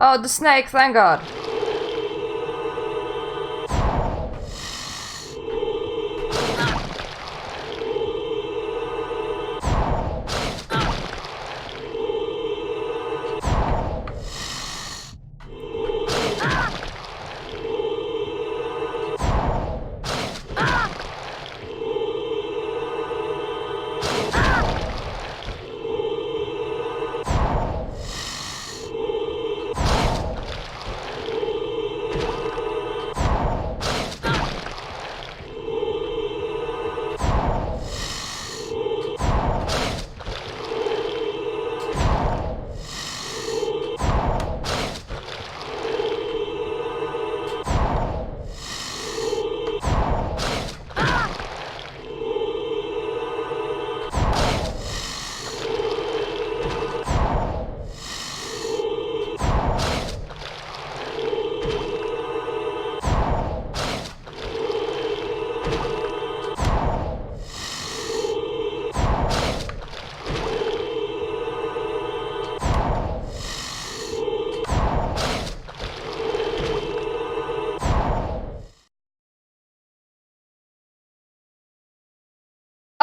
Oh, the snake, thank God.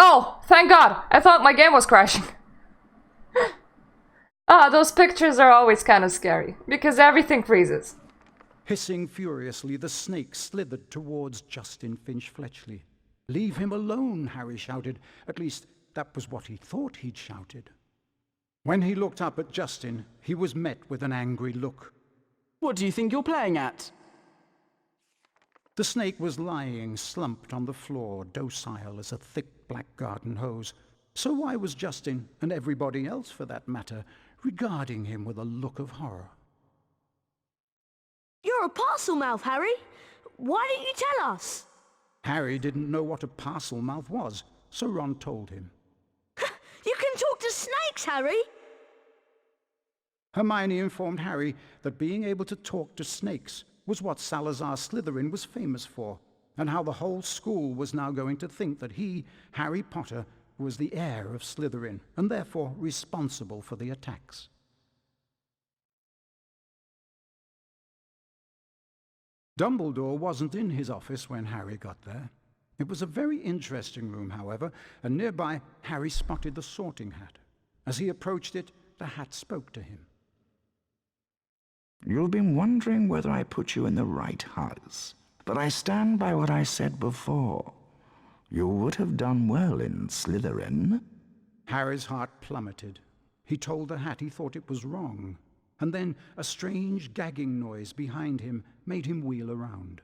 Oh, thank God! I thought my game was crashing. Ah, those pictures are always kind of scary, because everything freezes. Hissing furiously, the snake slithered towards Justin Finch-Fletchley. "Leave him alone," Harry shouted. At least, that was what he thought he'd shouted. When he looked up at Justin, he was met with an angry look. What do you think you're playing at? The snake was lying slumped on the floor, docile as a thick black garden hose. So why was Justin, and everybody else for that matter, regarding him with a look of horror? You're a parcel mouth, Harry. Why didn't you tell us? Harry didn't know what a parcel mouth was, so Ron told him. You can talk to snakes, Harry. Hermione informed Harry that being able to talk to snakes was what Salazar Slytherin was famous for, and how the whole school was now going to think that he, Harry Potter, was the heir of Slytherin, and therefore responsible for the attacks. Dumbledore wasn't in his office when Harry got there. It was a very interesting room, however, and nearby Harry spotted the sorting hat. As he approached it, the hat spoke to him. You've been wondering whether I put you in the right house, but I stand by what I said before. You would have done well in Slytherin. Harry's heart plummeted. He told the hat he thought it was wrong, and then a strange gagging noise behind him made him wheel around.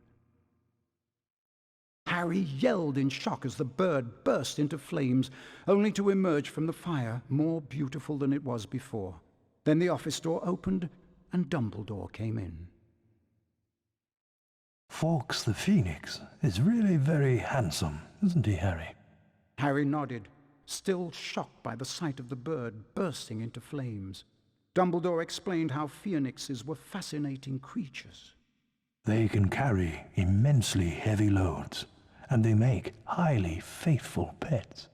Harry yelled in shock as the bird burst into flames, only to emerge from the fire more beautiful than it was before. Then the office door opened, and Dumbledore came in. Fawkes the Phoenix is really very handsome, isn't he, Harry? Harry nodded, still shocked by the sight of the bird bursting into flames. Dumbledore explained how phoenixes were fascinating creatures. They can carry immensely heavy loads, and they make highly faithful pets.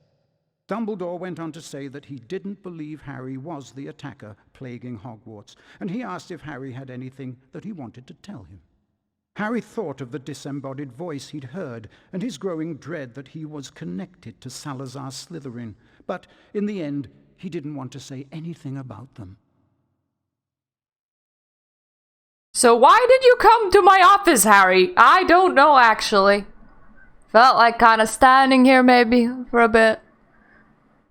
Dumbledore went on to say that he didn't believe Harry was the attacker plaguing Hogwarts, and he asked if Harry had anything that he wanted to tell him. Harry thought of the disembodied voice he'd heard and his growing dread that he was connected to Salazar Slytherin, but in the end, he didn't want to say anything about them. So why did you come to my office, Harry? I don't know, actually. Felt like kind of standing here, maybe, for a bit.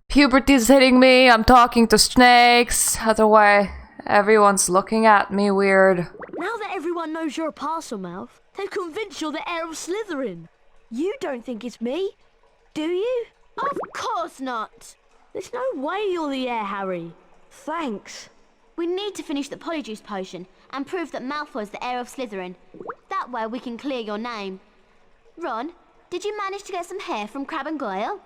Puberty's hitting me, I'm talking to snakes. Otherwise, everyone's looking at me weird. Now that everyone knows you're a parcel mouth, they've convinced you're the heir of Slytherin. You don't think it's me, do you? Of course not. There's no way you're the heir, Harry. Thanks. We need to finish the Polyjuice potion and prove that Malfoy's the heir of Slytherin. That way we can clear your name. Ron, did you manage to get some hair from Crabbe and Goyle?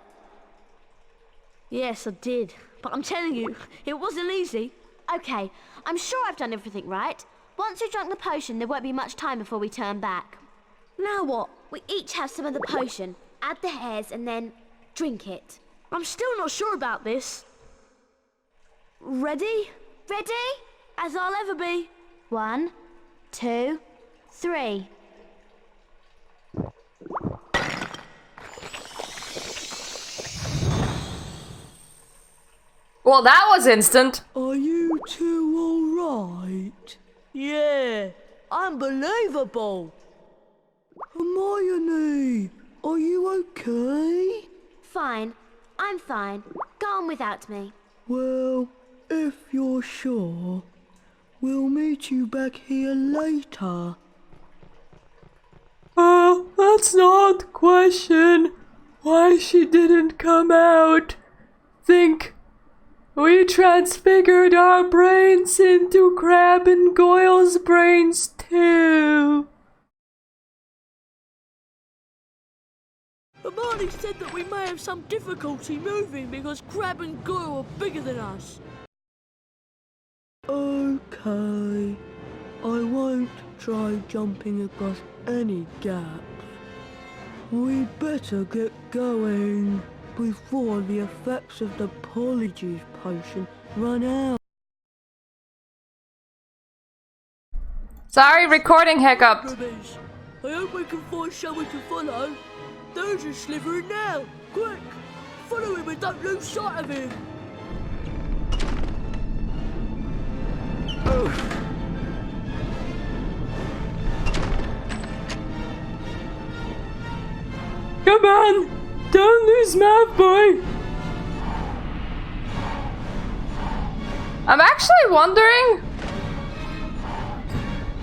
Yes, I did. But I'm telling you, it wasn't easy. Okay, I'm sure I've done everything right. Once you've drunk the potion, there won't be much time before we turn back. Now what? We each have some of the potion, add the hairs, and then drink it. I'm still not sure about this. Ready? Ready? As I'll ever be. 1, 2, 3. Well, that was instant. Are you two alright? Yeah, unbelievable. Hermione, are you okay? Fine. I'm fine. Go on without me. Well, if you're sure, we'll meet you back here later. Let's not question why she didn't come out. Think we transfigured our brains into Crab and Goyle's brains too. Hermione said that we may have some difficulty moving because Crab and Goyle are bigger than us. Okay, I won't try jumping across any gaps. We'd better get going before the effects of the Polyjuice potion run out. Sorry, recording hiccup. Rubbish. I hope we can find someone to follow. There's a Slytherin now. Quick, follow him and don't lose sight of him. Come on, don't lose Malfoy. I'm actually wondering,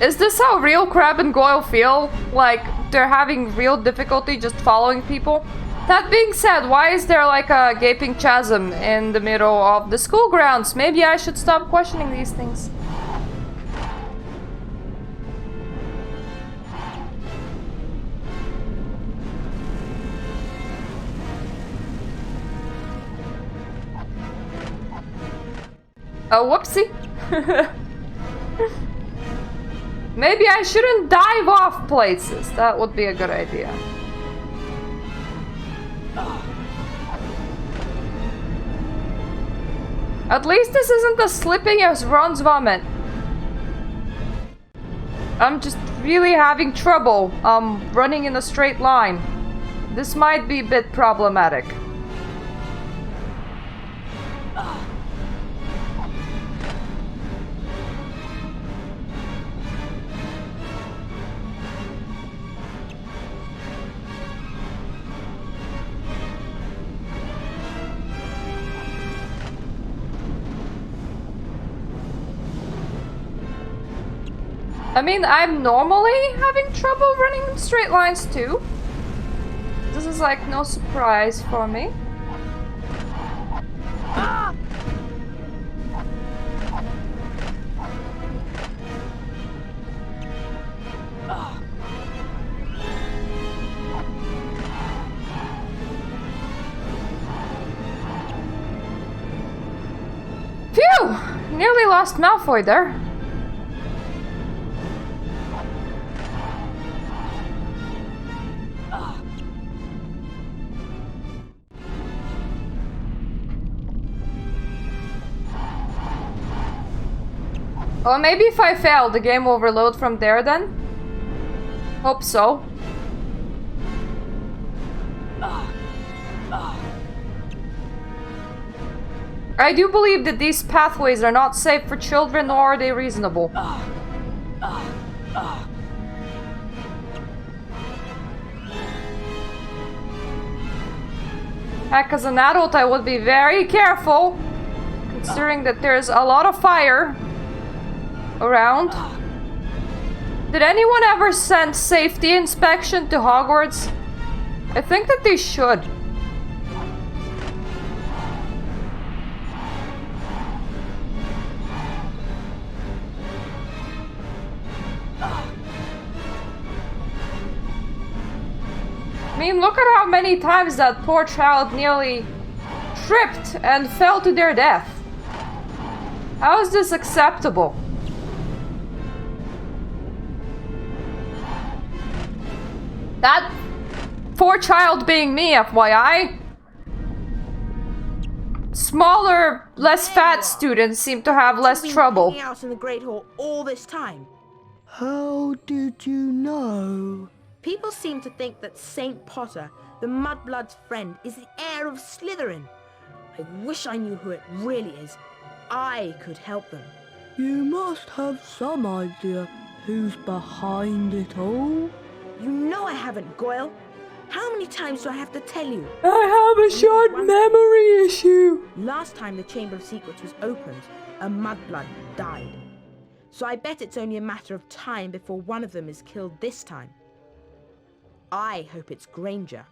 is this how real Crab and Goyle feel? Like, they're having real difficulty just following people? That being said, why is there like a gaping chasm in the middle of the school grounds? Maybe I should stop questioning these things. Oh, whoopsie. Maybe I shouldn't dive off places. That would be a good idea. At least this isn't as slipping as Ron's vomit. I'm just really having trouble running in a straight line. This might be a bit problematic. I mean, I'm normally having trouble running in straight lines too. This is like no surprise for me. Ah! Phew! Nearly lost Malfoy there. Well, maybe if I fail, the game will reload from there then? Hope so. I do believe that these pathways are not safe for children, nor are they reasonable. Heck, as an adult, I would be very careful, considering that there's a lot of fire around. Did anyone ever send safety inspection to Hogwarts? I think that they should. I mean, look at how many times that poor child nearly tripped and fell to their death. How is this acceptable? That poor child being me, FYI. smaller, less fat students seem to have less trouble. Hanging out in the Great Hall all this time. How did you know? People seem to think that Saint Potter, the Mudblood's friend, is the heir of Slytherin. I wish I knew who it really is. I could help them. You must have some idea who's behind it all. You know I haven't, Goyle. How many times do I have to tell you? I have a short memory issue. Last time the Chamber of Secrets was opened, a Mudblood died. So I bet it's only a matter of time before one of them is killed this time. I hope it's Granger.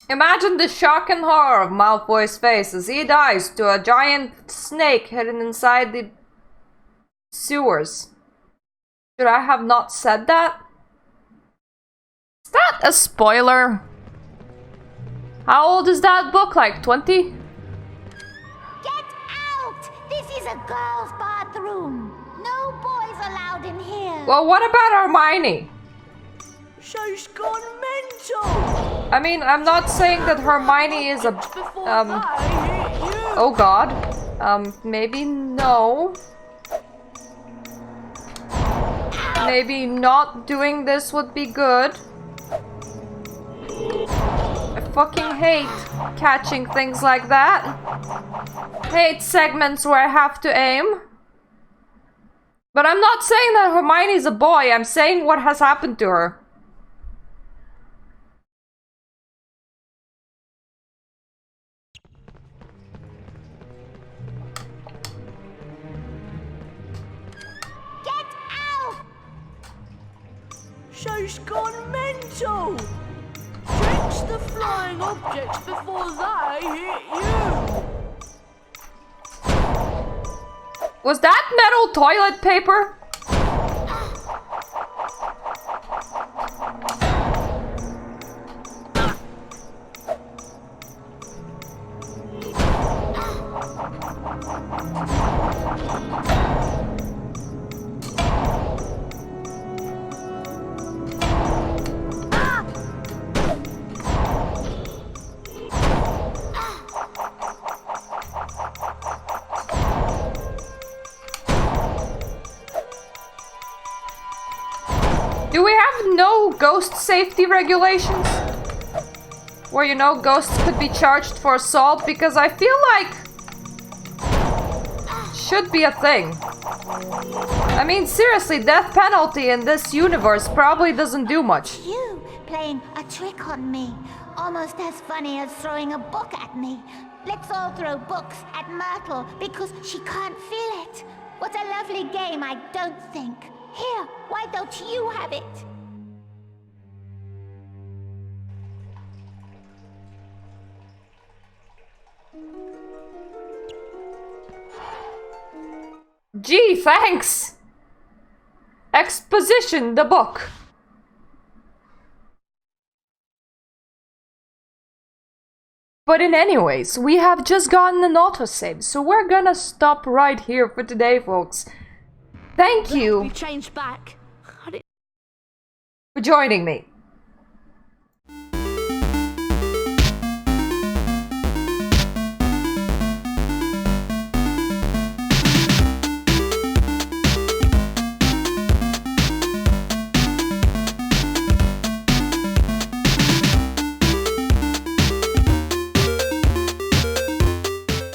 Imagine the shock and horror of Malfoy's face as he dies to a giant snake hidden inside the sewers. Should I have not said that? Is that a spoiler? How old is that book? Like 20? Get out! This is a girl's bathroom. No boys allowed in here. Well, what about Hermione? She's gone mental! I mean, I'm not saying that Hermione is a... Oh god. Maybe no. Maybe not doing this would be good. I fucking hate catching things like that. Hate segments where I have to aim. But I'm not saying that Hermione's a boy, I'm saying what has happened to her. Get out! She's gone mental! Drench the flying objects before they hit you! Was that metal toilet paper? Do we have no ghost safety regulations? Where, you know, ghosts could be charged for assault? Because I feel like... should be a thing. I mean, seriously, death penalty in this universe probably doesn't do much. You playing a trick on me. Almost as funny as throwing a book at me. Let's all throw books at Myrtle because she can't feel it. What a lovely game, I don't think. Here, why don't you have it? Gee, thanks! Exposition the book. But in anyways, we have just gotten an autosave, so we're gonna stop right here for today, folks. Thank you We changed back. for joining me.